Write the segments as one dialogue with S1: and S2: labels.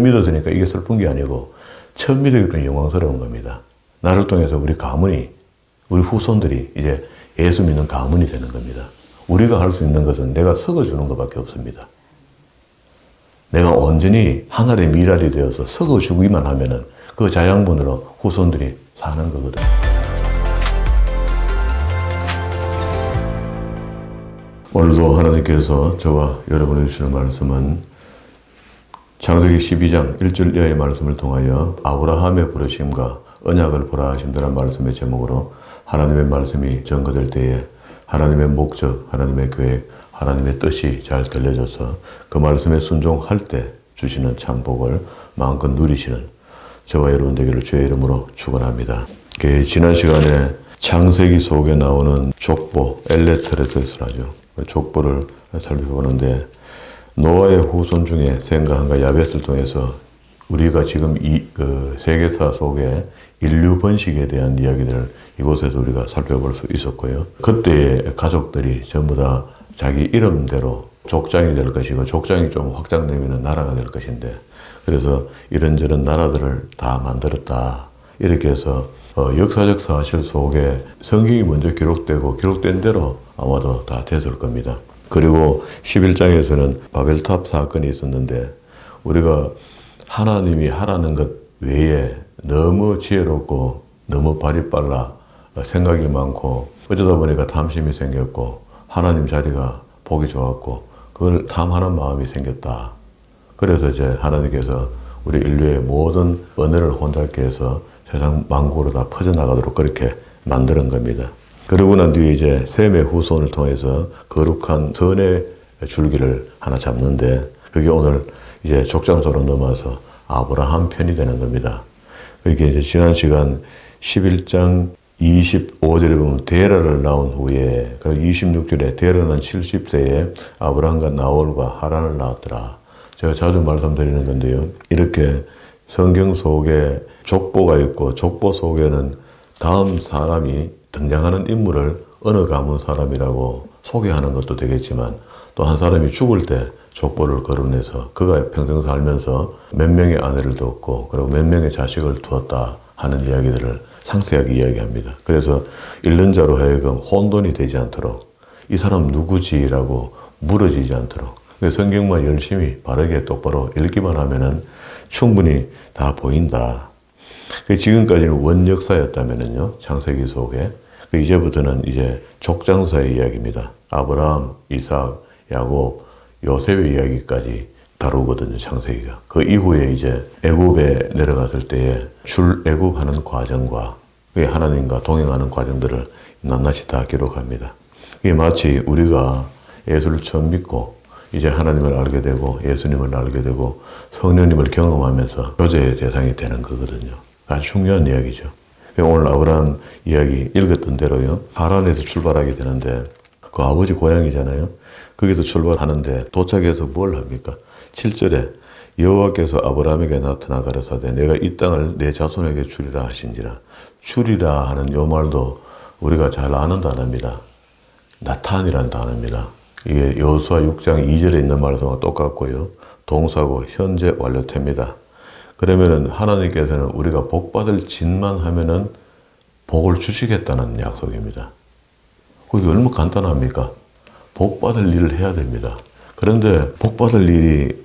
S1: 믿었으니까 이게 슬픈 게 아니고 처음 믿었기 때문에 영광스러운 겁니다. 나를 통해서 우리 가문이, 우리 후손들이 이제 예수 믿는 가문이 되는 겁니다. 우리가 할 수 있는 것은 내가 썩어주는 것밖에 없습니다. 내가 온전히 하늘의 미랄이 되어서 썩어주기만 하면은 그 자양분으로 후손들이 사는 거거든요. 오늘도 하나님께서 저와 여러분에게 주시는 말씀은 창세기 12장 1절 이하의 말씀을 통하여 아브라함의 부르심과 언약을 보라 하신다는 말씀의 제목으로 하나님의 말씀이 전거될 때에 하나님의 목적, 하나님의 계획, 하나님의 뜻이 잘 들려져서 그 말씀에 순종할 때 주시는 참복을 마음껏 누리시는 저와 여러분 되기를 주의 이름으로 축원합니다. 지난 시간에 창세기 속에 나오는 족보, 엘레트레스라죠. 족보를 살펴보는데 노아의 후손 중에 셈과 함과 야벳을 통해서 우리가 지금 세계사 속에 인류 번식에 대한 이야기들을 이곳에서 우리가 살펴볼 수 있었고요. 그때의 가족들이 전부 다 자기 이름대로 족장이 될 것이고 족장이 좀 확장되면 나라가 될 것인데 그래서 이런저런 나라들을 다 만들었다. 이렇게 해서 역사적 사실 속에 성경이 먼저 기록되고 기록된 대로 아마도 다 됐을 겁니다. 그리고 11장에서는 바벨탑 사건이 있었는데 우리가 하나님이 하라는 것 외에 너무 지혜롭고 너무 발이 빨라 생각이 많고 어쩌다 보니까 탐심이 생겼고 하나님 자리가 보기 좋았고 그걸 탐하는 마음이 생겼다. 그래서 이제 하나님께서 우리 인류의 모든 은혜를 혼잡게 해서 세상 만국으로 다 퍼져나가도록 그렇게 만드는 겁니다. 그러고 난 뒤에 이제 셈의 후손을 통해서 거룩한 선의 줄기를 하나 잡는데 그게 오늘 이제 족장소로 넘어서 아브라함 편이 되는 겁니다. 이게 이제 지난 시간 11장 25절에 보면 데라를 낳은 후에 26절에 데라는 70세에 아브라함과 나홀과 하란을 낳았더라. 제가 자주 말씀드리는 건데요. 이렇게 성경 속에 족보가 있고 족보 속에는 다음 사람이 등장하는 인물을 어느 가문 사람이라고 소개하는 것도 되겠지만 또 한 사람이 죽을 때 족보를 거론해서 그가 평생 살면서 몇 명의 아내를 두었고 그리고 몇 명의 자식을 두었다 하는 이야기들을 상세하게 이야기합니다. 그래서 읽는 자로 하여금 혼돈이 되지 않도록 이 사람 누구지라고 물어지지 않도록 성경만 열심히 바르게 똑바로 읽기만 하면은 충분히 다 보인다. 지금까지는 원역사였다면은요, 창세기 속에. 이제부터는 이제 족장사의 이야기입니다. 아브라함, 이삭, 야곱, 요셉의 이야기까지 다루거든요, 창세기가. 그 이후에 이제 애굽에 내려갔을 때에 출애굽하는 과정과 하나님과 동행하는 과정들을 낱낱이 다 기록합니다. 이게 마치 우리가 예수를 처음 믿고 이제 하나님을 알게 되고 예수님을 알게 되고 성령님을 경험하면서 교제의 대상이 되는 거거든요. 아주 중요한 이야기죠. 오늘 아브라함 이야기 읽었던 대로요. 하란에서 출발하게 되는데 그 아버지 고향이잖아요. 거기도 출발하는데 도착해서 뭘 합니까? 7절에 여호와께서 아브라함에게 나타나 가라사대 내가 이 땅을 내 자손에게 주리라 하신지라. 주리라 하는 요 말도 우리가 잘 아는 단어입니다. 나타이라는 단어입니다. 이게 여호수아 6장 2절에 있는 말씀과 똑같고요. 동사고 현재 완료태입니다. 그러면은 하나님께서는 우리가 복받을 짓만 하면은 복을 주시겠다는 약속입니다. 그게 얼마나 간단합니까? 복받을 일을 해야 됩니다. 그런데 복받을 일이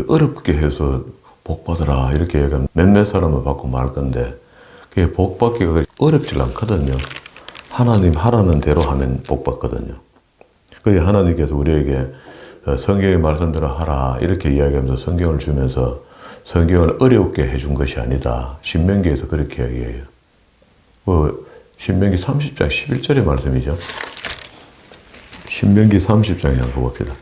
S1: 어렵게 해서 복받으라 이렇게 얘기하면 몇몇 사람은 받고 말 건데 그게 복받기가 어렵지 않거든요. 하나님 하라는 대로 하면 복받거든요. 그래서 하나님께서 우리에게 성경의 말씀대로 하라 이렇게 이야기하면서 성경을 주면서 성경을 어렵게 해준 것이 아니다. 신명기에서 그렇게 이야기해요. 신명기 30장 11절의 말씀이죠. 신명기 30장에 한번 봅시다.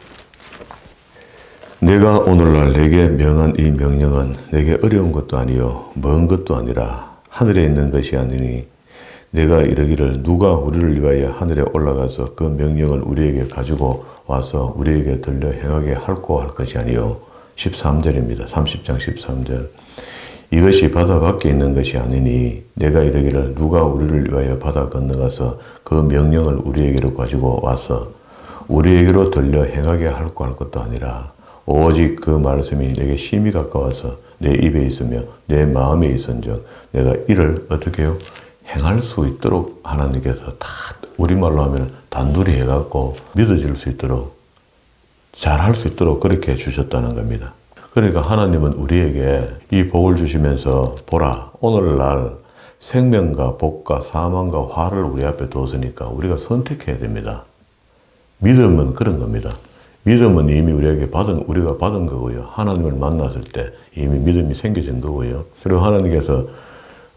S1: 내가 오늘날 내게 명한 이 명령은 내게 어려운 것도 아니요 먼 것도 아니라 하늘에 있는 것이 아니니 내가 이르기를 누가 우리를 위하여 하늘에 올라가서 그 명령을 우리에게 가지고 와서 우리에게 들려 행하게 할고 할 것이 아니요 13절입니다. 30장 13절. 이것이 바다 밖에 있는 것이 아니니 내가 이르기를 누가 우리를 위하여 바다 건너가서 그 명령을 우리에게로 가지고 와서 우리에게로 들려 행하게 할고 할 것도 아니라 오직 그 말씀이 내게 심히 가까워서 내 입에 있으며 내 마음에 있은즉 내가 이를 어떻게 해요? 행할 수 있도록 하나님께서 다 우리말로 하면 단둘이 해갖고 믿어질 수 있도록 잘할 수 있도록 그렇게 주셨다는 겁니다. 그러니까 하나님은 우리에게 이 복을 주시면서 보라 오늘날 생명과 복과 사망과 화를 우리 앞에 뒀으니까 우리가 선택해야 됩니다. 믿음은 그런 겁니다. 믿음은 이미 우리가 받은 거고요. 하나님을 만났을 때 이미 믿음이 생겨진 거고요. 그리고 하나님께서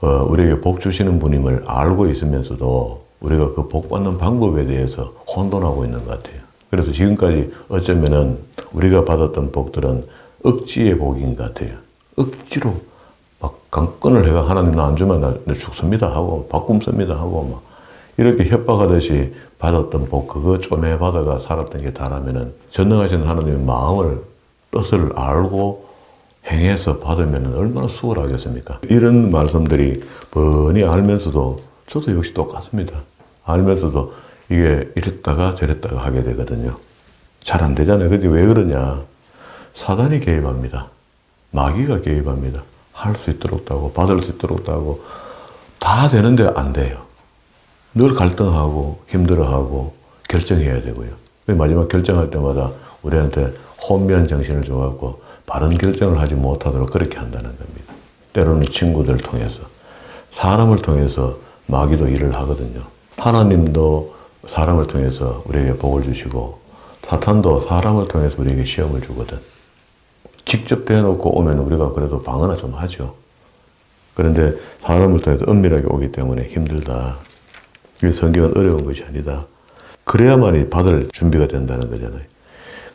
S1: 우리에게 복 주시는 분임을 알고 있으면서도 우리가 그 복 받는 방법에 대해서 혼돈하고 있는 것 같아요. 그래서 지금까지 어쩌면은 우리가 받았던 복들은 억지의 복인 것 같아요. 억지로 막 강권을 해가 하나님 나 안 주면 나 죽습니다 하고 바꿈습니다 하고 막 이렇게 협박하듯이 받았던 복 그거 쪼매 받아가 살았던 게 다라면은 전능하신 하나님의 마음을 뜻을 알고 행해서 받으면 얼마나 수월하겠습니까? 이런 말씀들이 뻔히 알면서도 저도 역시 똑같습니다. 알면서도 이게 이랬다가 저랬다가 하게 되거든요. 잘 안 되잖아요. 근데 왜 그러냐? 사단이 개입합니다. 마귀가 개입합니다. 할 수 있도록 하고 받을 수 있도록 하고 다 되는데 안 돼요. 늘 갈등하고 힘들어하고 결정해야 되고요. 마지막 결정할 때마다 우리한테 혼미한 정신을 줘갖고 바른 결정을 하지 못하도록 그렇게 한다는 겁니다. 때로는 친구들을 통해서 사람을 통해서 마귀도 일을 하거든요. 하나님도 사람을 통해서 우리에게 복을 주시고 사탄도 사람을 통해서 우리에게 시험을 주거든. 직접 대놓고 오면 우리가 그래도 방어나 좀 하죠. 그런데 사람을 통해서 은밀하게 오기 때문에 힘들다. 성경은 어려운 것이 아니다. 그래야만이 받을 준비가 된다는 거잖아요.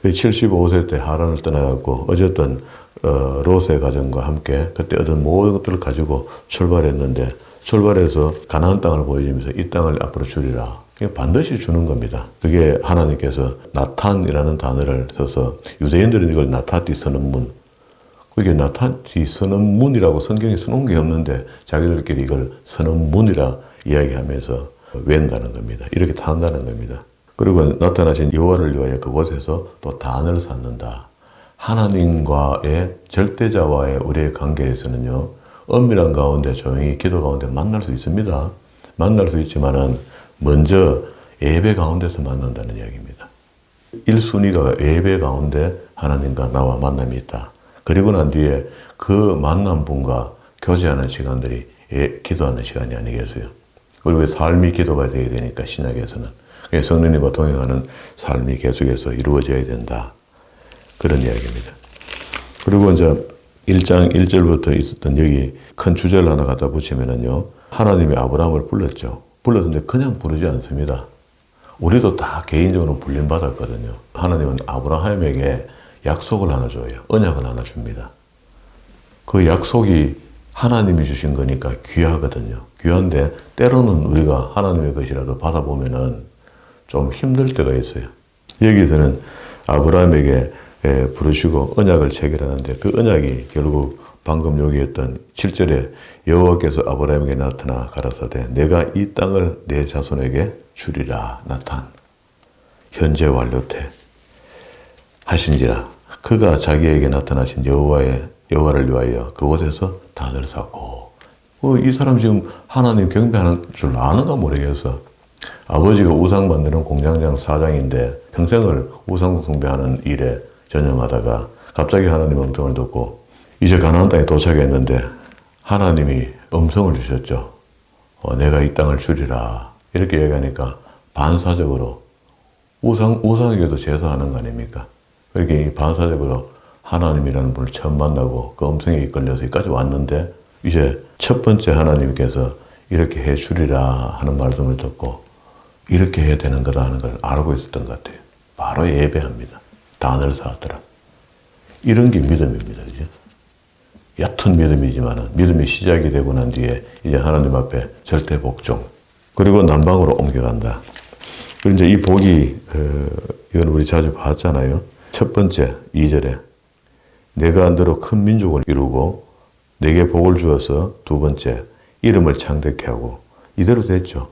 S1: 75세 때 하란을 떠나갖고 어쨌든 롯의 가정과 함께 그때 얻은 모든 것들을 가지고 출발했는데 출발해서 가나안 땅을 보여주면서 이 땅을 앞으로 주리라. 반드시 주는 겁니다. 그게 하나님께서 나탄이라는 단어를 써서 유대인들은 이걸 나타티 서는 문. 그게 나타티 서는 문이라고 성경에 써놓은 게 없는데 자기들끼리 이걸 서는 문이라 이야기하면서 외운다는 겁니다. 이렇게 탄다는 겁니다. 그리고 나타나신 여호와를 위하여 그곳에서 또 단을 쌓는다. 하나님과의 절대자와의 우리의 관계에서는요. 엄밀한 가운데 조용히 기도 가운데 만날 수 있습니다. 만날 수 있지만은 먼저 예배 가운데서 만난다는 이야기입니다. 1순위가 예배 가운데 하나님과 나와 만남이 있다. 그리고 난 뒤에 그 만난 분과 교제하는 시간들이 기도하는 시간이 아니겠어요. 그리고 삶이 기도가 되어야 되니까 신약에서는 성령님과 동행하는 삶이 계속해서 이루어져야 된다. 그런 이야기입니다. 그리고 이제 1장 1절부터 있었던 여기 큰 주제를 하나 갖다 붙이면은요. 하나님이 아브라함을 불렀죠. 불렀는데 그냥 부르지 않습니다. 우리도 다 개인적으로 불림받았거든요. 하나님은 아브라함에게 약속을 하나 줘요. 언약을 하나 줍니다. 그 약속이 하나님이 주신 거니까 귀하거든요. 귀한데 때로는 우리가 하나님의 것이라도 받아보면은 좀 힘들 때가 있어요. 여기서는 아브라함에게 부르시고 언약을 체결하는데 그 언약이 결국 방금 여기했던 7절에 여호와께서 아브라함에게 나타나 가라사대 내가 이 땅을 내 자손에게 주리라. 나탄 현재 완료태 하신지라. 그가 자기에게 나타나신 여호와를 위하여 그곳에서 단을 쌓고 이 사람 지금 하나님 경배하는 줄 아는가 모르겠어. 아버지가 우상 만드는 공장장 사장인데 평생을 우상 숭배하는 일에 전념하다가 갑자기 하나님 음성을 듣고 이제 가나안 땅에 도착했는데 하나님이 음성을 주셨죠. 내가 이 땅을 주리라. 이렇게 얘기하니까 반사적으로 우상에게도 제사하는 거 아닙니까? 그렇게 반사적으로 하나님이라는 분을 처음 만나고 그 음성에 이끌려서 여기까지 왔는데 이제 첫 번째 하나님께서 이렇게 해 주리라 하는 말씀을 듣고 이렇게 해야 되는 거다 하는 걸 알고 있었던 것 같아요. 바로 예배합니다. 단을 쌓았더라. 이런 게 믿음입니다. 그죠? 얕은 믿음이지만 믿음이 시작이 되고 난 뒤에 이제 하나님 앞에 절대 복종. 그리고 남방으로 옮겨간다. 그리고 이제 이 복이, 이건 우리 자주 봤잖아요. 첫 번째, 2절에 내가 한대로 큰 민족을 이루고 내게 복을 주어서 두 번째, 이름을 창대케 하고 이대로 됐죠.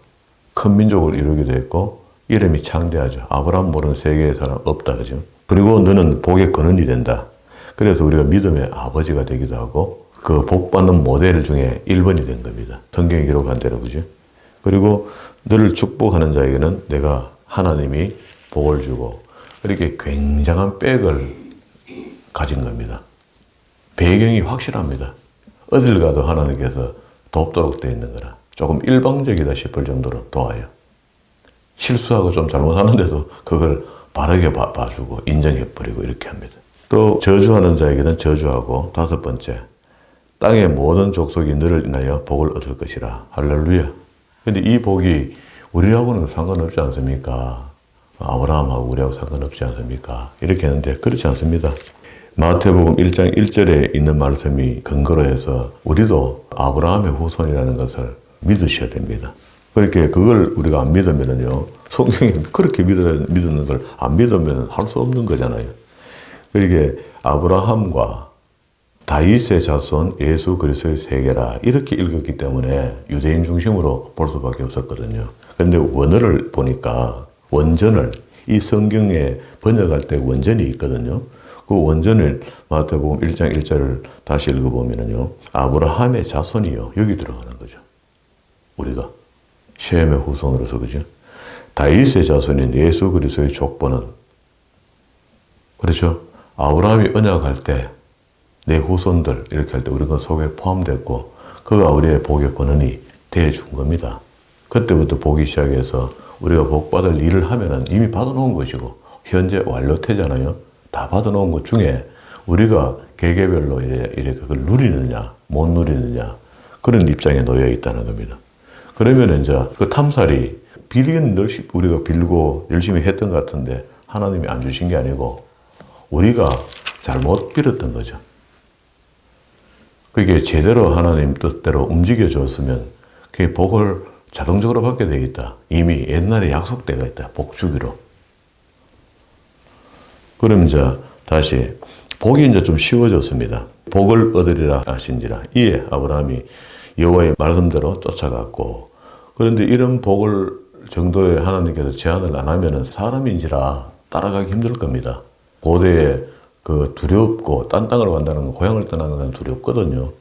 S1: 큰 민족을 이루기도 했고 이름이 창대하죠. 아브라함 모르는 세계의 사람 없다. 그죠? 그리고 너는 복의 근원이 된다. 그래서 우리가 믿음의 아버지가 되기도 하고 그 복받는 모델 중에 1번이 된 겁니다. 성경이 기록한 대로, 그죠? 그리고 너를 축복하는 자에게는 내가 하나님이 복을 주고, 이렇게 굉장한 백을 가진 겁니다. 배경이 확실합니다. 어딜 가도 하나님께서 돕도록 되어 있는 거라. 조금 일방적이다 싶을 정도로 도와요. 실수하고 좀 잘못하는데도 그걸 바르게 봐주고 인정해버리고 이렇게 합니다. 또 저주하는 자에게는 저주하고, 5번째, 땅의 모든 족속이 너를 인하여 복을 얻을 것이라. 할렐루야. 근데 이 복이 우리하고는 상관없지 않습니까? 아브라함하고 우리하고 상관없지 않습니까? 이렇게 하는데 그렇지 않습니다. 마태복음 1장 1절에 있는 말씀이 근거로 해서 우리도 아브라함의 후손이라는 것을 믿으셔야 됩니다. 그렇게 그걸 우리가 안 믿으면요, 성경이 그렇게 믿는 걸 안 믿으면 할 수 없는 거잖아요. 그러니까 아브라함과 다윗의 자손 예수 그리스도의 세계라 이렇게 읽었기 때문에 유대인 중심으로 볼 수밖에 없었거든요. 그런데 원어를 보니까 원전을, 이 성경에 번역할 때 원전이 있거든요. 그 원전을 마태복음 1장 1절을 다시 읽어보면요, 아브라함의 자손이요, 여기 들어가는 거죠. 우리가 셈의 후손으로서, 그죠? 다윗의 자손인 예수 그리스도의 족보는, 그렇죠? 아브라함이 언약할 때 내 후손들 이렇게 할 때 우리가 속에 포함됐고, 그가 우리의 복의 권한이 대해준 겁니다. 그때부터 복이 시작해서 우리가 복 받을 일을 하면은 이미 받아놓은 것이고, 현재 완료태잖아요. 다 받아놓은 것 중에 우리가 개개별로 이렇게 그걸 누리느냐 못 누리느냐, 그런 입장에 놓여 있다는 겁니다. 그러면 이제 그 탐살이 빌기는 우리가 빌고 열심히 했던 것 같은데 하나님이 안 주신 게 아니고 우리가 잘못 빌었던 거죠. 그게 제대로 하나님 뜻대로 움직여 줬으면 그게 복을 자동적으로 받게 되겠다. 이미 옛날에 약속되어 있다. 복 주기로. 그럼 이제 다시 복이 이제 좀 쉬워졌습니다. 복을 얻으리라 하신지라. 이에 아브라함이 여호와의 말씀대로 쫓아갔고, 그런데 이런 복을 정도의 하나님께서 제한을 안 하면은 사람인지라 따라가기 힘들 겁니다. 고대에 그 두렵고 딴 땅으로 간다는 건, 고향을 떠나는 건 두렵거든요.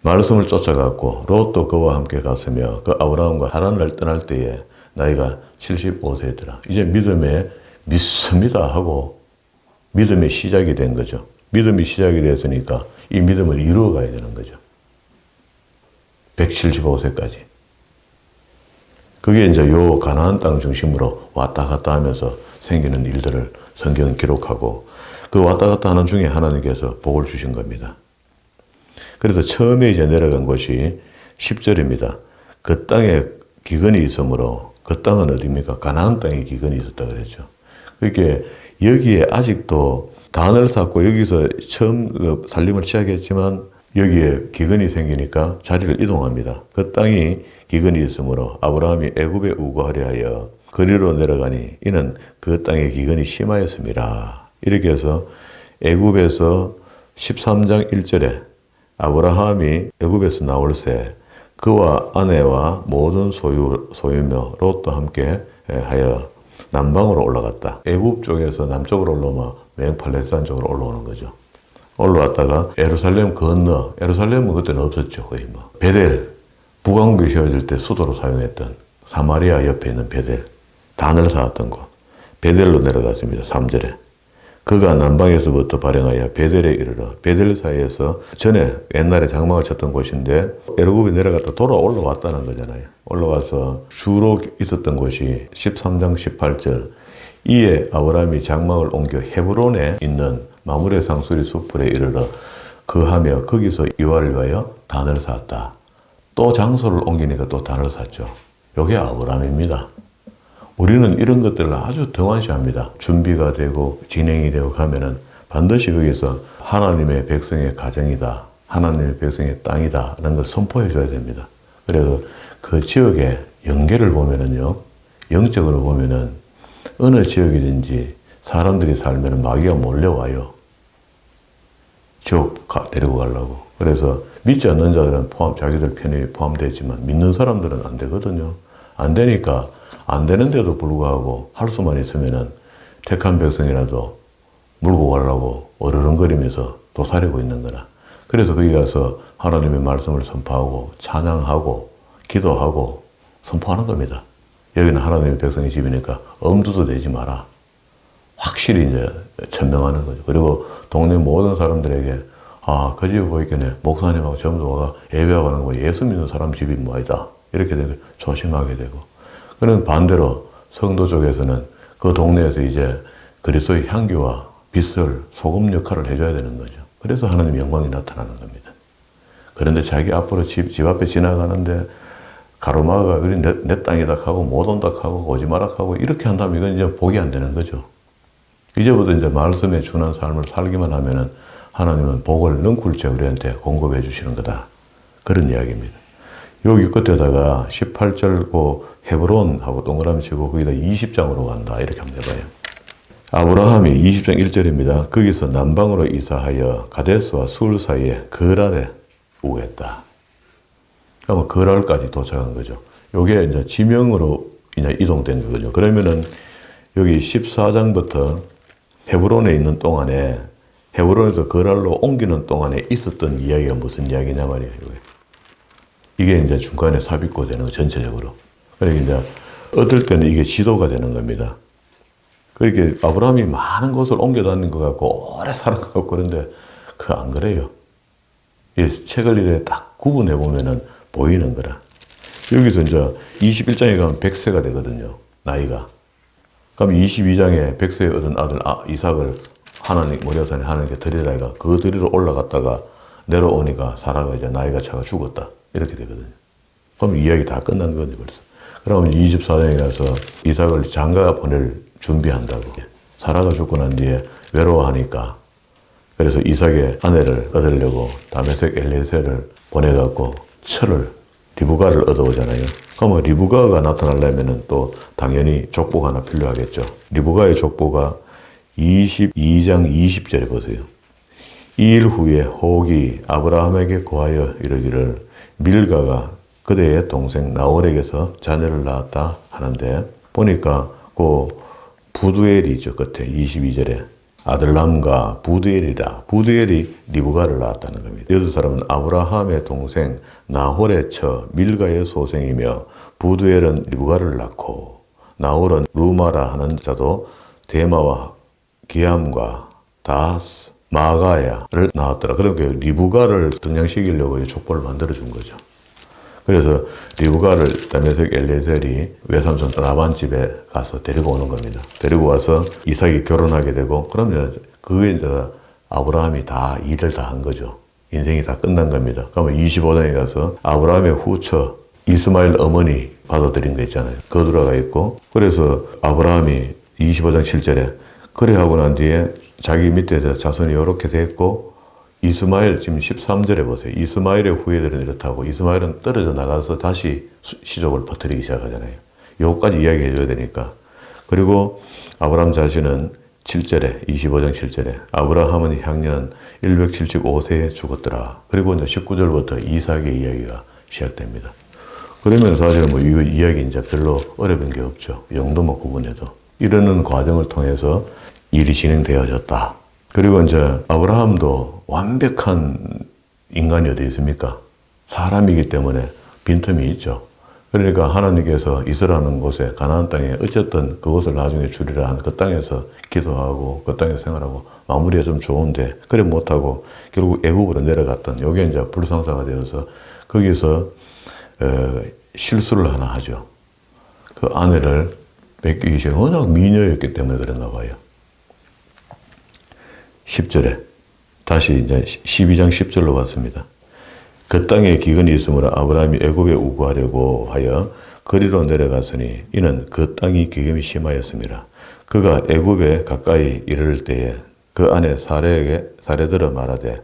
S1: 말씀을 쫓아갔고 롯도 그와 함께 갔으며 그 아브라함과 하란을 떠날 때에 나이가 75세더라. 이제 믿음에 믿습니다 하고 믿음의 시작이 된 거죠. 믿음이 시작이 됐으니까 이 믿음을 이루어 가야 되는 거죠. 175세까지. 그게 이제 요 가나안 땅 중심으로 왔다 갔다 하면서 생기는 일들을 성경은 기록하고, 그 왔다 갔다 하는 중에 하나님께서 복을 주신 겁니다. 그래서 처음에 이제 내려간 곳이 10절입니다. 그 땅에 기근이 있으므로, 그 땅은 어디입니까? 가나안 땅에 기근이 있었다 그랬죠. 그렇게 여기에 아직도 단을 쌓고 여기서 처음 살림을 시작했지만 여기에 기근이 생기니까 자리를 이동합니다. 그 땅이 기근이 있으므로 아브라함이 애굽에 우거하려 하여 거리로 내려가니 이는 그 땅에 기근이 심하였습니다. 이렇게 해서 애굽에서 13장 1절에 아브라함이 애굽에서 나올새 그와 아내와 모든 소유며 롯도 함께 하여 남방으로 올라갔다. 애굽 쪽에서 남쪽으로 올라오면 맨 팔레스타인 쪽으로 올라오는 거죠. 올라왔다가 예루살렘 건너, 예루살렘은 그때는 없었죠. 거의 뭐. 베델, 북왕국이 세워질 때 수도로 사용했던 사마리아 옆에 있는 베델, 단을 쌓았던 곳, 베델로 내려갔습니다. 3절에. 그가 남방에서부터 발행하여 베델에 이르러 베델 사이에서 전에 옛날에 장막을 쳤던 곳인데 애굽에 내려갔다 올라왔다는 거잖아요. 올라와서 주로 있었던 곳이 13장 18절. 이에 아브라함이 장막을 옮겨 헤브론에 있는 마므레 상수리 숲에 이르러 거하며 거기서 이와를 위하여 단을 쌓았다. 또 장소를 옮기니까 또 단을 쌓죠. 이게 아브라함입니다. 우리는 이런 것들을 아주 등한시합니다. 준비가 되고 진행이 되고 가면은 반드시 거기서 하나님의 백성의 가정이다, 하나님의 백성의 땅이다 라는 걸 선포해 줘야 됩니다. 그래서 그 지역의 연계를 보면은요, 영적으로 보면은 어느 지역이든지 사람들이 살면 마귀가 몰려와요. 지옥 데리고 가려고. 그래서 믿지 않는 자들은 자기들 편에 포함되지만 믿는 사람들은 안 되거든요. 안 되니까 안 되는데도 불구하고 할 수만 있으면은 택한 백성이라도 물고 가려고 어르렁거리면서 도사리고 있는 거라. 그래서 거기 가서 하나님의 말씀을 선포하고 찬양하고 기도하고 선포하는 겁니다. 여기는 하나님의 백성의 집이니까 엄두도 내지 마라. 확실히 이제 천명하는 거죠. 그리고 동네 모든 사람들에게 그 집에 보이겠네. 목사님하고 전부 와가 예배하고 하는 거 예수 믿는 사람 집이 뭐이다. 이렇게 되고 조심하게 되고. 그런 반대로 성도 쪽에서는 그 동네에서 이제 그리스도의 향기와 빛을 소금 역할을 해줘야 되는 거죠. 그래서 하나님의 영광이 나타나는 겁니다. 그런데 자기 앞으로 집 앞에 지나가는데 가로막아가 그리 내 땅이다 하고 못 온다 하고 오지 마라 하고 이렇게 한다면 이건 이제 복이 안 되는 거죠. 이제부터 이제 말씀에 준한 삶을 살기만 하면은 하나님은 복을 능쿨째 우리한테 공급해 주시는 거다. 그런 이야기입니다. 여기 끝에다가 18절 고 헤브론하고 동그라미 치고 거기다 20장으로 간다. 이렇게 한번 해봐요. 아브라함이 20장 1절입니다. 거기서 남방으로 이사하여 가데스와 수울 사이에 거랄에 우했다. 그러면 거랄까지 도착한 거죠. 요게 이제 지명으로 이제 이동된 거죠. 그러면은 여기 14장부터 헤브론에 있는 동안에 헤브론에서 거랄로 옮기는 동안에 있었던 이야기가 무슨 이야기냐 말이에요. 이게 이제 중간에 삽입고 되는 거 전체적으로. 그러니까 이제 어떨 때는 이게 지도가 되는 겁니다. 그렇게 아브라함이 많은 곳을 옮겨 다닌 것 같고 오래 살은 것 같고 그런데 그거 안 그래요. 이 책을 이렇게 딱 구분해 보면은 보이는 거라. 여기서 이제 21장에 가면 100세가 되거든요. 나이가. 그럼 22장에 100세에 얻은 아들 이삭을 하나님 모리아산에 하나님께 드리라 해가 그 드리러 올라갔다가 내려오니까 사라가 이제 나이가 차가 죽었다. 이렇게 되거든요. 그럼 이야기 다 끝난 거지 벌써. 그러면 24장에 가서 이삭을 장가 보낼 준비한다고. 사라가 죽고 난 뒤에 외로워하니까 그래서 이삭의 아내를 얻으려고 다메섹 엘리에셀을 보내갖고 철을 리브가를 얻어오잖아요. 그러면 리브가가 나타나려면 또 당연히 족보가 하나 필요하겠죠. 리브가의 족보가 22장 20절에 보세요. 이 일 후에 혹이 아브라함에게 고하여 이르기를 밀가가 그대의 동생 나홀에게서 자녀를 낳았다 하는데 보니까 그 부두엘이 있죠. 끝에 22절에 아들람과 부두엘이라. 부두엘이 리브가를 낳았다는 겁니다. 여두 사람은 아브라함의 동생 나홀의 처 밀가의 소생이며 부두엘은 리브가를 낳고 나홀은 루마라 하는 자도 데마와 기함과 다스 마가야를 낳았더라. 그러니까 리브가를 등장시키려고 족보를 만들어준 거죠. 그래서 리브가를 다메섹 엘리에셀이 외삼촌 라반 집에 가서 데리고 오는 겁니다. 데리고 와서 이삭이 결혼하게 되고 그러면 그게 이제 아브라함이 다 일을 다 한 거죠. 인생이 다 끝난 겁니다. 그러면 25장에 가서 아브라함의 후처 이스마엘 어머니 받아들인 거 있잖아요. 거두라가 있고 그래서 아브라함이 25장 7절에 그래 하고 난 뒤에 자기 밑에 자손이 이렇게 됐고 이스마엘 지금 13절에 보세요. 이스마엘의 후예들은 이렇다고 이스마엘은 떨어져 나가서 다시 시족을 퍼뜨리기 시작하잖아요. 요거까지 이야기해 줘야 되니까. 그리고 아브라함 자신은 7절에 25장 7절에 아브라함은 향년 175세에 죽었더라. 그리고 이제 19절부터 이삭의 이야기가 시작됩니다. 그러면 사실 뭐 이 이야기 이제 별로 어려운 게 없죠. 영도만 구분해도. 이러는 과정을 통해서 일이 진행되어졌다. 그리고 이제 아브라함도 완벽한 인간이 어디 있습니까? 사람이기 때문에 빈틈이 있죠. 그러니까 하나님께서 이스라엘 곳에 가나안 땅에 어쨌든 그곳을 나중에 주리라 하는 그 땅에서 기도하고 그 땅에서 생활하고 마무리가 좀 좋은데 그래 못하고 결국 애굽으로 내려갔던 요게 이제 불상사가 되어서 거기서 실수를 하나 하죠. 그 아내를 뺏기기 시작해 워낙 미녀였기 때문에 그런가 봐요. 10절에 다시 이제 12장 10절로 왔습니다. 그 땅에 기근이 있으므로 아브라함이 애굽에 우구하려고 하여 거리로 내려갔으니 이는 그 땅이 기근이 심하였습니다. 그가 애굽에 가까이 이를 때에 그 아내 사레에게 사레들어 말하되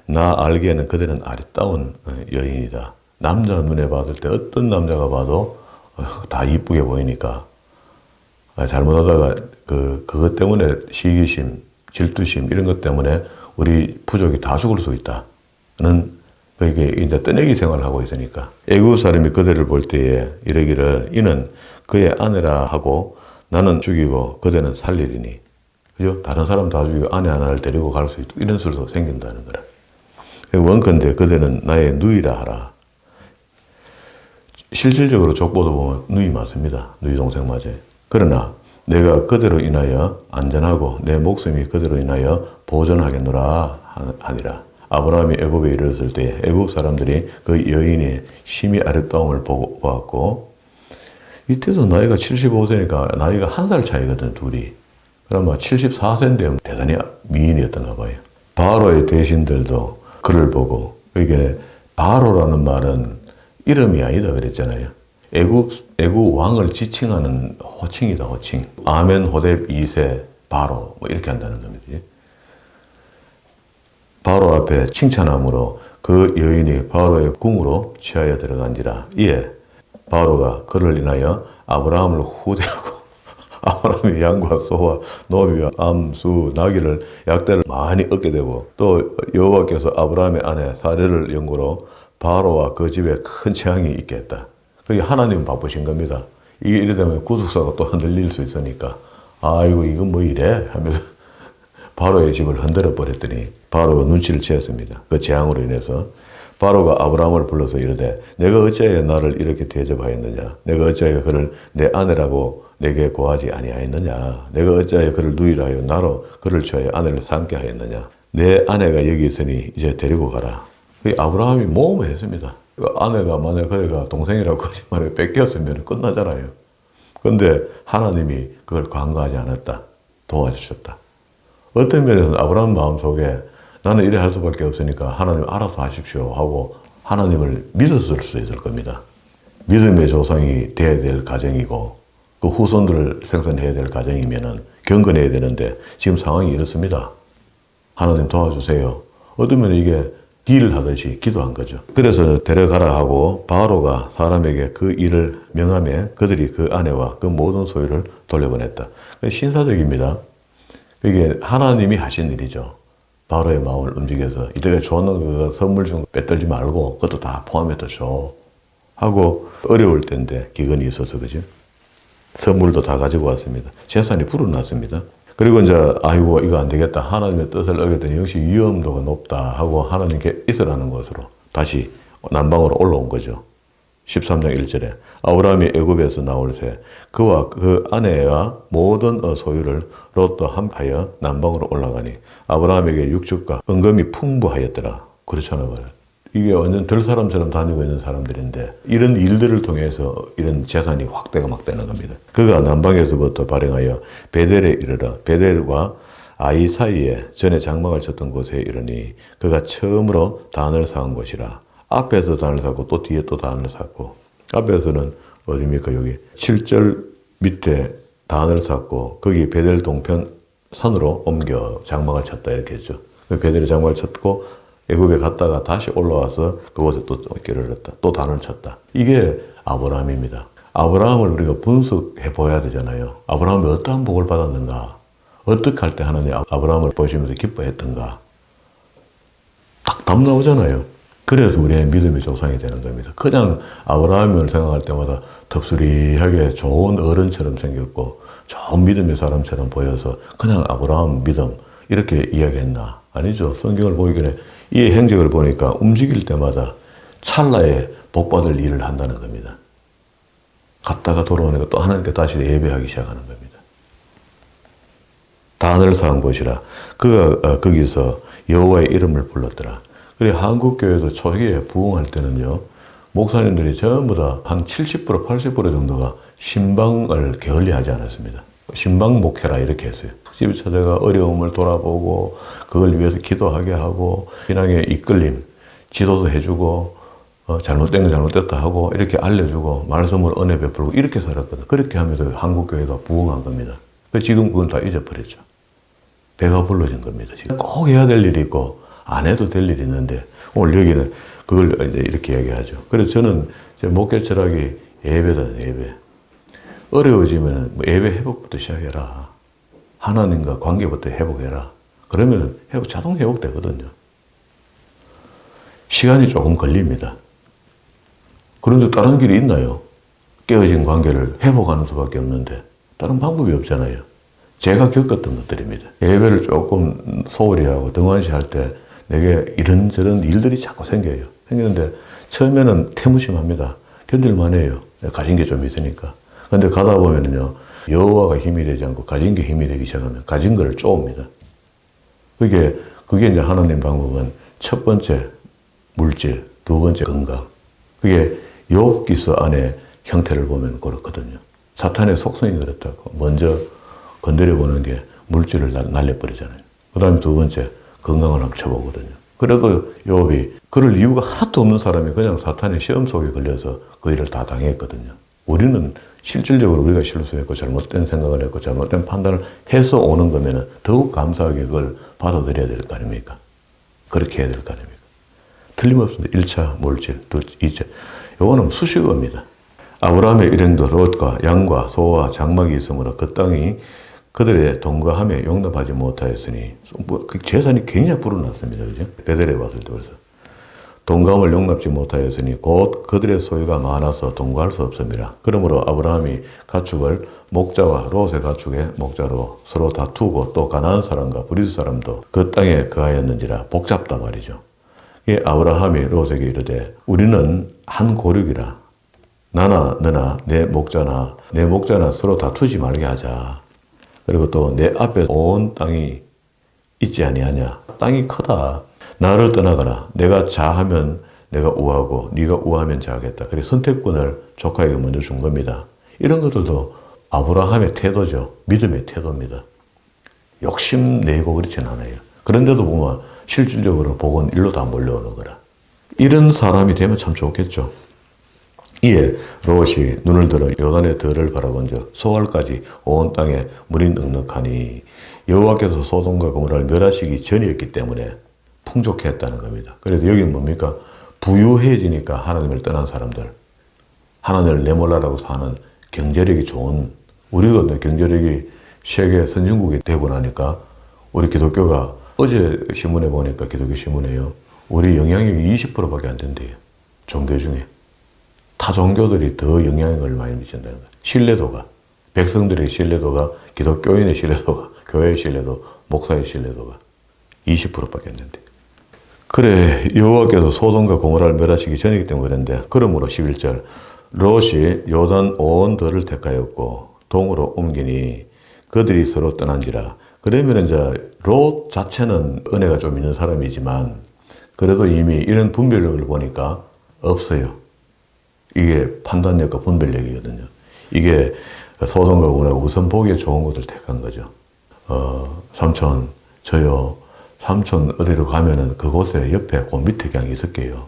S1: 나 알기에는 그대는 아리따운 여인이다. 남자 눈에 봤을 때 어떤 남자가 봐도 다 이쁘게 보이니까 잘못하다가 그것 때문에 시기심, 질투심 이런 것 때문에 우리 부족이 다 죽을 수 있다는 그게 이제 떠내기 생활을 하고 있으니까 애굽 사람이 그대를 볼 때에 이르기를 이는 그의 아내라 하고 나는 죽이고 그대는 살리리니 그죠? 다른 사람 다 죽이고 아내 하나를 데리고 갈 수 있도록 이런 수도 생긴다는 거라. 원컨대 그대는 나의 누이라 하라. 실질적으로 족보도 보면 누이 맞습니다. 누이 동생 맞아요. 그러나 내가 그대로 인하여 안전하고 내 목숨이 그대로 인하여 보존하겠노라 하니라. 아브라함이 애굽에 이르렀을 때 애굽 사람들이 그 여인의 심히 아름다움을 보았고, 이때도 나이가 75세니까 나이가 한 살 차이거든, 둘이. 그러면 74세인데 대단히 미인이었던가 봐요. 바로의 대신들도 그를 보고, 이게 바로라는 말은 이름이 아니다 그랬잖아요. 애굽 왕을 지칭하는 호칭이다, 호칭. 아멘호뎁 2세 바로 뭐 이렇게 한다는 겁니다. 바로 앞에 칭찬함으로 그 여인이 바로의 궁으로 취하여 들어간지라. 이에 바로가 그를 인하여 아브라함을 후대하고 아브라함이 양과 소와 노비와 암, 수, 나귀를 약대를 많이 얻게 되고, 또 여호와께서 아브라함의 아내 사례를 연고로 바로와 그 집에 큰 재앙이 있게 했다. 그게 하나님 바쁘신 겁니다. 이게 이래 되면 구속사가 또 흔들릴 수 있으니까, 아이고 이건 뭐 이래 하면서 바로의 집을 흔들어 버렸더니 바로가 눈치를 채었습니다. 그 재앙으로 인해서 바로가 아브라함을 불러서 이르되 내가 어찌하여 나를 이렇게 대접하였느냐? 내가 어찌하여 그를 내 아내라고 내게 고하지 아니하였느냐? 내가 어찌하여 그를 누이라 하여 나로 그를 취하여 아내를 삼게 하였느냐? 내 아내가 여기 있으니 이제 데리고 가라. 아브라함이 모험을 했습니다. 아내가 만약 그래가 동생이라고 거짓말에 뺏겼으면 끝나잖아요. 그런데 하나님이 그걸 간과하지 않았다. 도와주셨다. 어떤 면에서는 아브라함 마음속에 나는 이래 할 수밖에 없으니까 하나님 알아서 하십시오 하고 하나님을 믿었을 수 있을 겁니다. 믿음의 조상이 돼야 될 가정이고 그 후손들을 생산해야 될 가정이면은 경건해야 되는데 지금 상황이 이렇습니다. 하나님 도와주세요. 어떤 면에 이게 딜을 하듯이 기도한 거죠. 그래서 데려가라 하고 바로가 사람에게 그 일을 명하며 그들이 그 아내와 그 모든 소유를 돌려보냈다. 신사적입니다. 이게 하나님이 하신 일이죠. 바로의 마음을 움직여서 이때가 줬는 그 선물 좀 빼떨지 말고 그것도 다 포함해서 줘 하고, 어려울 때인데 기근이 있어서 그죠. 선물도 다 가지고 왔습니다. 재산이 불어났습니다. 그리고 이제 아이고 이거 안 되겠다. 하나님의 뜻을 어겼더니 역시 위험도가 높다 하고 하나님께 있으라는 것으로 다시 남방으로 올라온 거죠. 13장 1절에 아브라함이 애굽에서 나올 새 그와 그 아내와 모든 소유를 롯도 함하여 남방으로 올라가니 아브라함에게 육축과 은금이 풍부하였더라. 그렇잖아요. 이게 완전 들 사람처럼 다니고 있는 사람들인데 이런 일들을 통해서 이런 재산이 확대가 막 되는 겁니다. 그가 남방에서부터 발행하여 베델에 이르러 베델과 아이 사이에 전에 장막을 쳤던 곳에 이르니 그가 처음으로 단을 쌓은 곳이라. 앞에서 단을 쌓고 또 뒤에 또 단을 쌓고, 앞에서는 어디입니까? 여기 7절 밑에 단을 쌓고 거기 베델 동편 산으로 옮겨 장막을 쳤다 이렇게 했죠. 베델에 장막을 쳤고 애굽에 갔다가 다시 올라와서 그곳에 또 길을 얻었다. 또 단을 쳤다. 이게 아브라함입니다. 아브라함을 우리가 분석해 보아야 되잖아요. 아브라함이 어떠한 복을 받았는가? 어떻게 할 때 하나님 아브라함을 보시면서 기뻐했던가? 딱 답 나오잖아요. 그래서 우리의 믿음의 조상이 되는 겁니다. 그냥 아브라함을 생각할 때마다 덥수리하게 좋은 어른처럼 생겼고 좋은 믿음의 사람처럼 보여서 그냥 아브라함 믿음 이렇게 이야기했나? 아니죠. 성경을 보기 전에 이 행적을 보니까 움직일 때마다 찰나에 복받을 일을 한다는 겁니다. 갔다가 돌아오니까 또 하나님께 다시 예배하기 시작하는 겁니다. 단을 쌓은 곳이라. 그가 거기서 여호와의 이름을 불렀더라. 그래 한국교회도 초기에 부흥할 때는요, 목사님들이 전부 다 한 70% 80% 정도가 신방을 게을리하지 않았습니다. 신방 목회라 이렇게 했어요. 집에 찾아가 어려움을 돌아보고 그걸 위해서 기도하게 하고 신앙의 이끌림, 지도도 해주고 잘못된 거 잘못됐다 하고 이렇게 알려주고 말씀으로 은혜 베풀고 이렇게 살았거든. 그렇게 하면서 한국교회가 부흥한 겁니다. 지금 그건 다 잊어버렸죠. 배가 불러진 겁니다. 지금 꼭 해야 될 일이 있고 안 해도 될 일이 있는데 오늘 여기는 그걸 이제 이렇게 얘기하죠. 그래서 저는 제 목회 철학이 예배다, 예배. 어려워지면 예배 회복부터 시작해라. 하나님과 관계부터 회복해라. 그러면 자동 회복되거든요. 시간이 조금 걸립니다. 그런데 다른 길이 있나요? 깨어진 관계를 회복하는 수밖에 없는데 다른 방법이 없잖아요. 제가 겪었던 것들입니다. 예배를 조금 소홀히 하고 등한시 할 때 내게 이런저런 일들이 자꾸 생겨요. 생기는데 처음에는 태무심합니다. 견딜만해요. 가진 게 좀 있으니까. 근데 가다 보면은요, 여호와가 힘이 되지 않고 가진 게 힘이 되기 시작하면 가진 거를 쪼옵니다. 그게 이제 하나님 방법은 첫 번째 물질, 두 번째 건강. 그게 욥기서 안에 형태를 보면 그렇거든요. 사탄의 속성이 그렇다고. 먼저 건드려보는 게 물질을 날려버리잖아요. 그 다음에 두 번째 건강을 한번 쳐보거든요. 그래도 욥이 그럴 이유가 하나도 없는 사람이 그냥 사탄의 시험 속에 걸려서 그 일을 다 당했거든요. 우리는 실질적으로 우리가 실수했고 잘못된 생각을 했고 잘못된 판단을 해서 오는 거면 더욱 감사하게 그걸 받아들여야 될 거 아닙니까? 그렇게 해야 될 거 아닙니까? 틀림없습니다. 1차 물질, 2차. 요거는 수식어입니다. 아브라함의 일행도 롯과 양과 소와 장막이 있으므로 그 땅이 그들의 동거함에 용납하지 못하였으니 그 재산이 굉장히 불어났습니다. 그죠? 베델에 왔을 때 그래서 동거함을 용납지 못하였으니 곧 그들의 소유가 많아서 동거할 수 없습니다. 그러므로 아브라함이 가축을 목자와 롯의 가축의 목자로 서로 다투고 또 가나안 사람과 브리스 사람도 그 땅에 거하였는지라. 복잡다 말이죠. 이 아브라함이 롯에게 이르되 우리는 한 고륙이라. 나나 너나 내 목자나 서로 다투지 말게 하자. 그리고 또 내 앞에 온 땅이 있지 아니하냐. 땅이 크다. 나를 떠나가라. 내가 자하면 내가 우하고 네가 우하면 자하겠다. 그래서 선택권을 조카에게 먼저 준 겁니다. 이런 것들도 아브라함의 태도죠. 믿음의 태도입니다. 욕심내고 그렇진 않아요. 그런데도 보면 실질적으로 복은 일로 다 몰려오는 거라. 이런 사람이 되면 참 좋겠죠. 이에 롯이 눈을 들어 요단의 들을 바라본 적 소알까지 온 땅에 물이 넉넉하니 여호와께서 소돔과 고모라를 멸하시기 전이었기 때문에 풍족했다는 겁니다. 그래도 여기는 뭡니까? 부유해지니까 하나님을 떠난 사람들, 하나님을 내몰라라고 사는 경제력이 좋은, 우리도 경제력이 세계 선진국이 되고 나니까 우리 기독교가 어제 신문에 보니까 기독교 신문에요. 우리 영향력이 20%밖에 안 된대요. 종교 중에. 타 종교들이 더 영향력을 많이 미친다는 거예요. 신뢰도가, 백성들의 신뢰도가, 기독교인의 신뢰도가, 교회의 신뢰도, 목사의 신뢰도가 20%밖에 안 된대요. 그래 여호와께서 소돔과 고모라를 멸하시기 전이기 때문에 그랬는데 그러므로 11절 롯이 요단 온 들을 택하였고 동으로 옮기니 그들이 서로 떠난지라. 그러면 이제 롯 자체는 은혜가 좀 있는 사람이지만 그래도 이미 이런 분별력을 보니까 없어요. 이게 판단력과 분별력이거든요. 이게 소돔과 고모라가 우선 보기에 좋은 것을 택한 거죠. 삼촌 저요. 삼촌 어디로 가면은 그곳에 옆에 그 밑에 그냥 있을게요.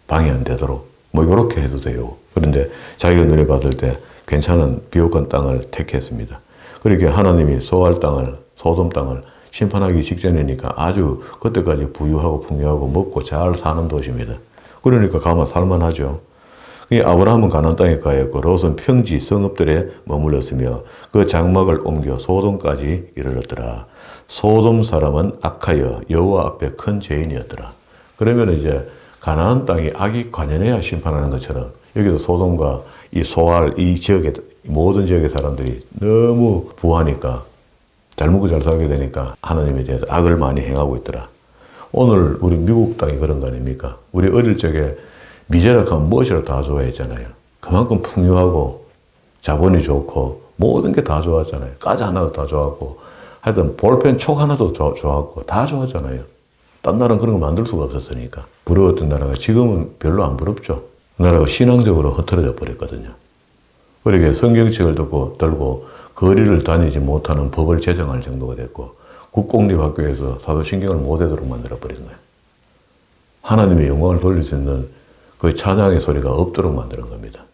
S1: 방해 안 되도록. 뭐 요렇게 해도 돼요. 그런데 자기가 눈에 받을 때 괜찮은 비옥한 땅을 택했습니다. 그렇게 하나님이 소알 땅을, 소돔 땅을 심판하기 직전이니까 아주 그때까지 부유하고 풍요하고 먹고 잘 사는 도시입니다. 그러니까 가만 살만하죠. 아브라함은 가나안 땅에 가였고 롯은 평지 성읍들에 머물렀으며 그 장막을 옮겨 소돔까지 이르렀더라. 소돔 사람은 악하여 여호와 앞에 큰 죄인이었더라. 그러면 이제 가나안 땅이 악이 관연해야 심판하는 것처럼 여기도 소돔과 이 소알 이 지역의 모든 지역의 사람들이 너무 부하니까 잘 먹고 잘 살게 되니까 하나님에 대해서 악을 많이 행하고 있더라. 오늘 우리 미국 땅이 그런 거 아닙니까? 우리 어릴 적에 미제락하면 무엇이라도 다 좋아했잖아요. 그만큼 풍요하고 자본이 좋고 모든 게 다 좋았잖아요. 과자 하나도 다 좋았고 하여튼 볼펜 촉 하나도 좋았고 다 좋았잖아요. 딴 나라는 그런 거 만들 수가 없었으니까. 부러웠던 나라가 지금은 별로 안 부럽죠. 그 나라가 신앙적으로 흐트러져 버렸거든요. 그러게 성경책을 들고 거리를 다니지 못하는 법을 제정할 정도가 됐고 국공립학교에서 사도신경을 못하도록 만들어버린 거예요. 하나님의 영광을 돌릴 수 있는 그 찬양의 소리가 없도록 만드는 겁니다.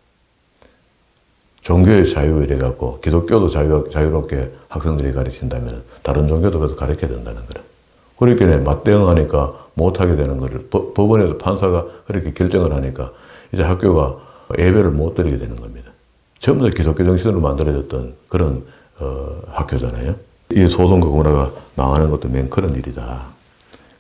S1: 종교의 자유 이래갖고 기독교도 자유롭게 학생들이 가르친다면 다른 종교도 그것도 가르쳐야 된다는 거라. 그렇게 맞대응하니까 못하게 되는 거를 법원에서 판사가 그렇게 결정을 하니까 이제 학교가 예배를 못 드리게 되는 겁니다. 전부 다 기독교 정신으로 만들어졌던 그런 학교잖아요. 이 소돔과 고모라가 망하는 것도 맨 그런 일이다.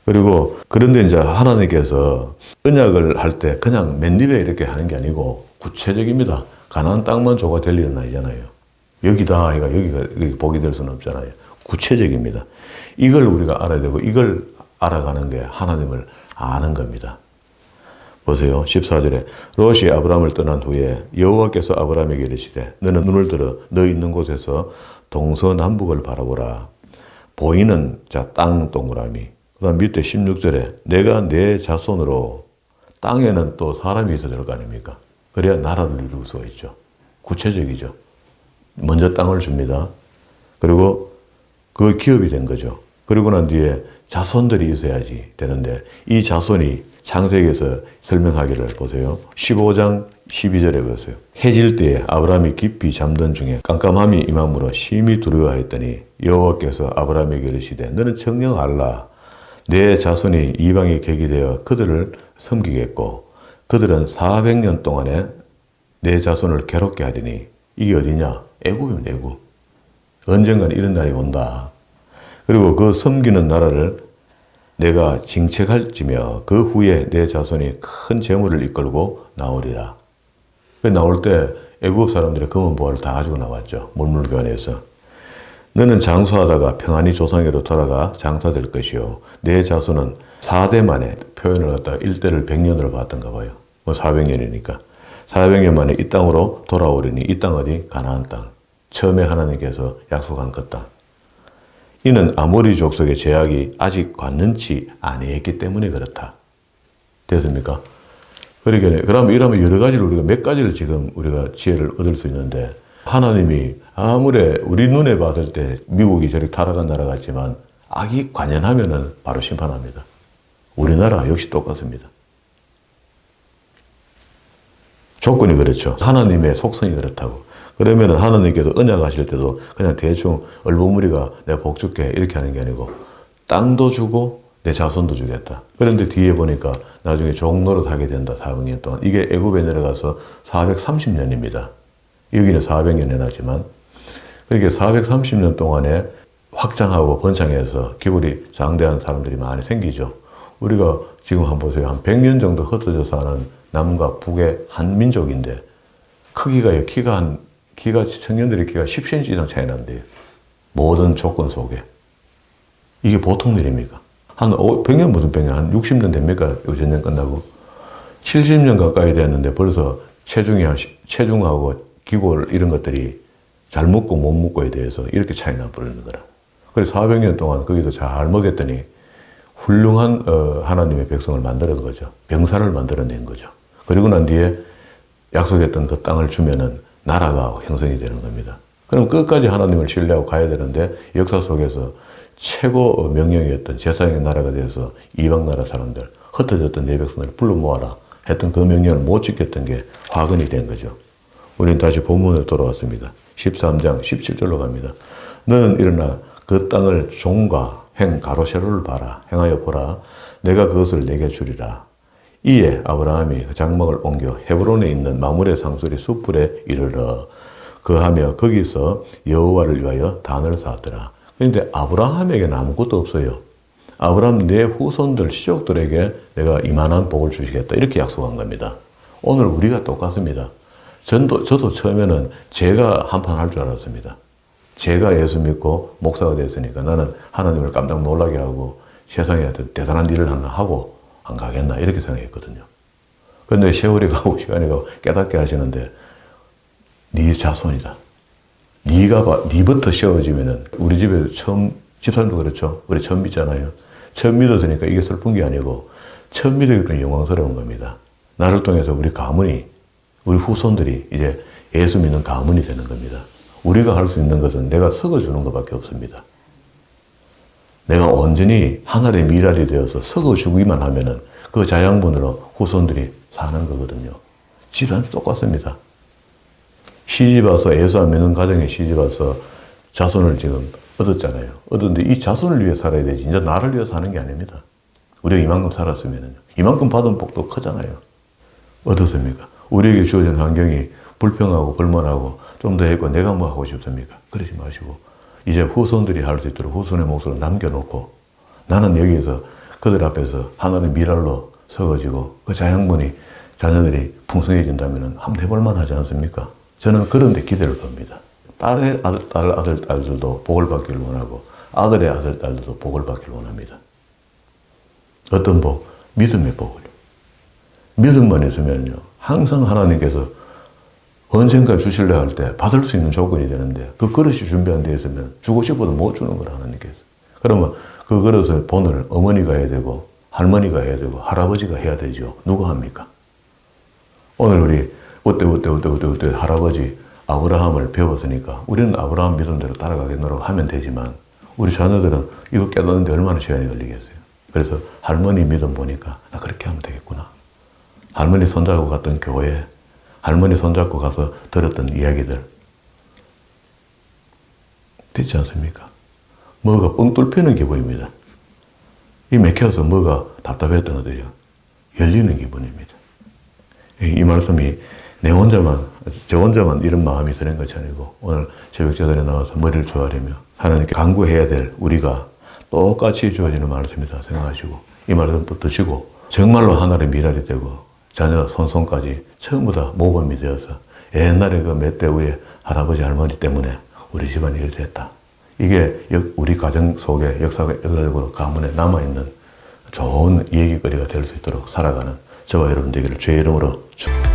S1: 그리고 그런데 이제 하나님께서 언약을 할 때 그냥 맨입에 이렇게 하는 게 아니고 구체적입니다. 가나안 땅만 줘가 될 일은 아니잖아요. 여기다 해가 여기 복이 될 수는 없잖아요. 구체적입니다. 이걸 우리가 알아야 되고 이걸 알아가는 게 하나님을 아는 겁니다. 보세요. 14절에 롯이 아브라함을 떠난 후에 여호와께서 아브라함에게 이르시되 너는 눈을 들어 너 있는 곳에서 동서남북을 바라보라. 보이는 땅 동그라미. 그 다음 밑에 16절에 내가 내 자손으로 땅에는 또 사람이 있어야 될 거 아닙니까? 그래야 나라를 이룰 수가 있죠. 구체적이죠. 먼저 땅을 줍니다. 그리고 그 기업이 된 거죠. 그리고 난 뒤에 자손들이 있어야지 되는데 이 자손이 창세기에서 설명하기를 보세요. 15장 12절에 보세요. 해질 때에 아브라함이 깊이 잠든 중에 깜깜함이 임함으로 심히 두려워하였더니 여호와께서 아브라함에게 이르시되 너는 정녕 알라. 내 자손이 이방에 객이 되어 그들을 섬기겠고 그들은 400년 동안에 내 자손을 괴롭게 하리니 이게 어디냐? 애굽입니다. 애굽. 언젠가는 이런 날이 온다. 그리고 그 섬기는 나라를 내가 징책할지며 그 후에 내 자손이 큰 재물을 이끌고 나오리라. 나올 때 애굽 사람들이 금은 보화를 다 가지고 나왔죠. 물물교환해서. 너는 장수하다가 평안히 조상에로 돌아가 장사될 것이요. 내 자손은 4대 만에 표현을 갖다가 1대를 100년으로 봤던가 봐요. 400년이니까. 400년 만에 이 땅으로 돌아오리니 이 땅 어디? 가나안 땅. 처음에 하나님께서 약속한 것 땅. 이는 아모리 족속의 제약이 아직 완전치 아니했기 때문에 그렇다. 됐습니까? 그러니까 그러면 이러면 여러 가지를 우리가 몇 가지를 지금 우리가 지혜를 얻을 수 있는데 하나님이 아무리 우리 눈에 봤을 때 미국이 저렇게 타락한 나라 같지만 악이 관연하면은 바로 심판합니다. 우리나라 역시 똑같습니다. 조건이 그렇죠. 하나님의 속성이 그렇다고. 그러면 하나님께서 언약하실 때도 그냥 대충 얼버무리가 내가 복 줄게 이렇게 하는 게 아니고 땅도 주고 내 자손도 주겠다. 그런데 뒤에 보니까 나중에 종노릇 하게 된다. 400년 동안. 이게 애굽에 내려가서 430년입니다. 여기는 400년 해놨지만 그렇게 430년 동안에 확장하고 번창해서 기울이 장대한 사람들이 많이 생기죠. 우리가 지금 한번 보세요. 한 100년 정도 흩어져 사는 남과 북의 한 민족인데 크기가요. 키가 청년들의 키가 10cm 이상 차이 난대요. 모든 조건 속에. 이게 보통 일입니까? 한 100년 무슨 100년, 한 60년 됩니까? 요 전쟁 끝나고. 70년 가까이 됐는데 벌써 체중하고 기골 이런 것들이 잘 먹고 못 먹고에 대해서 이렇게 차이 나버리는 거라. 그래서 400년 동안 거기서 잘 먹였더니 훌륭한 하나님의 백성을 만들어낸 거죠. 병사를 만들어낸 거죠. 그리고 난 뒤에 약속했던 그 땅을 주면은 나라가 형성이 되는 겁니다. 그럼 끝까지 하나님을 신뢰하고 가야 되는데 역사 속에서 최고 명령이었던 제사장의 나라가 되어서 이방 나라 사람들, 흩어졌던 내 백성들을 불러 모아라 했던 그 명령을 못 지켰던 게 화근이 된 거죠. 우리는 다시 본문으로 돌아왔습니다. 13장 17절로 갑니다. 너는 일어나 그 땅을 종과 행, 가로, 세로를 봐라. 행하여 보라. 내가 그것을 내게 주리라. 이에 아브라함이 그 장막을 옮겨 헤브론에 있는 마므레 상수리 숯불에 이르러 그하며 거기서 여호와를 위하여 단을 쌓았더라. 그런데 아브라함에게는 아무것도 없어요. 아브라함 내 후손들 시족들에게 내가 이만한 복을 주시겠다 이렇게 약속한 겁니다. 오늘 우리가 똑같습니다. 저도 처음에는 제가 한판 할 줄 알았습니다. 제가 예수 믿고 목사가 됐으니까 나는 하나님을 깜짝 놀라게 하고 세상에 어떤 대단한 일을 하나 하고 안 가겠나 이렇게 생각했거든요. 그런데 세월이 가고 시간이 가고 깨닫게 하시는데 네 자손이다. 네부터 세워지면은 우리 집에 처음 집사님도 그렇죠. 우리 처음 믿잖아요. 처음 믿었으니까 이게 슬픈 게 아니고 처음 믿었기 때문에 영광스러운 겁니다. 나를 통해서 우리 가문이 우리 후손들이 이제 예수 믿는 가문이 되는 겁니다. 우리가 할 수 있는 것은 내가 썩어주는 것밖에 없습니다. 내가 온전히 하늘의 미랄이 되어서 썩어주기만 하면은 그 자양분으로 후손들이 사는 거거든요. 집사님 똑같습니다. 시집 와서 예수 안 믿는 가정에 시집 와서 자손을 지금 얻었잖아요. 얻었는데 이 자손을 위해 살아야 되지. 이제 나를 위해 사는 게 아닙니다. 우리가 이만큼 살았으면요. 이만큼 받은 복도 크잖아요. 어떻습니까? 우리에게 주어진 환경이 불평하고 불만하고 좀 더 했고 내가 뭐 하고 싶습니까? 그러지 마시고 이제 후손들이 할 수 있도록 후손의 몫을 남겨놓고 나는 여기에서 그들 앞에서 하나님의 미랄로 서가지고 그 자양분이 자녀들이 풍성해진다면 한번 해볼만 하지 않습니까? 저는 그런 데 기대를 겁니다. 딸의 아들, 딸들도 복을 받기를 원하고 아들의 아들, 딸들도 복을 받기를 원합니다. 어떤 복? 믿음의 복을. 믿음만 있으면요. 항상 하나님께서 언젠가 주실래 할 때 받을 수 있는 조건이 되는데 그 그릇이 준비한 데 있으면 주고 싶어도 못 주는 거라 하나님께서. 그러면 그 그릇을 본을 어머니가 해야 되고 할머니가 해야 되고 할아버지가 해야 되죠. 누가 합니까? 오늘 우리 어때 할아버지 아브라함을 배웠으니까 우리는 아브라함 믿음대로 따라가겠노라고 하면 되지만 우리 자녀들은 이거 깨닫는데 얼마나 시간이 걸리겠어요. 그래서 할머니 믿음 보니까 나 그렇게 하면 되겠구나. 할머니 손잡고 갔던 교회, 할머니 손잡고 가서 들었던 이야기들 됐지 않습니까? 뭐가 뻥 뚫히는 기분입니다. 이 맥혀서 뭐가 답답했던 것들이요. 열리는 기분입니다. 이 말씀이 저 혼자만 이런 마음이 드는 것이 아니고 오늘 새벽제단에 나와서 머리를 조아리며 하나님께 간구해야 될 우리가 똑같이 주어지는 말씀이다 생각하시고 이 말씀 붙드시고 정말로 하나의 미랄이 되고 자녀 손손까지 전부 다 모범이 되어서 옛날에 그 몇 대 후에 할아버지 할머니 때문에 우리 집안이 이렇게 됐다. 이게 우리 가정 속에 역사적으로 가문에 남아있는 좋은 얘기거리가 될 수 있도록 살아가는 저와 여러분 되기를 주의 이름으로 축복합니다.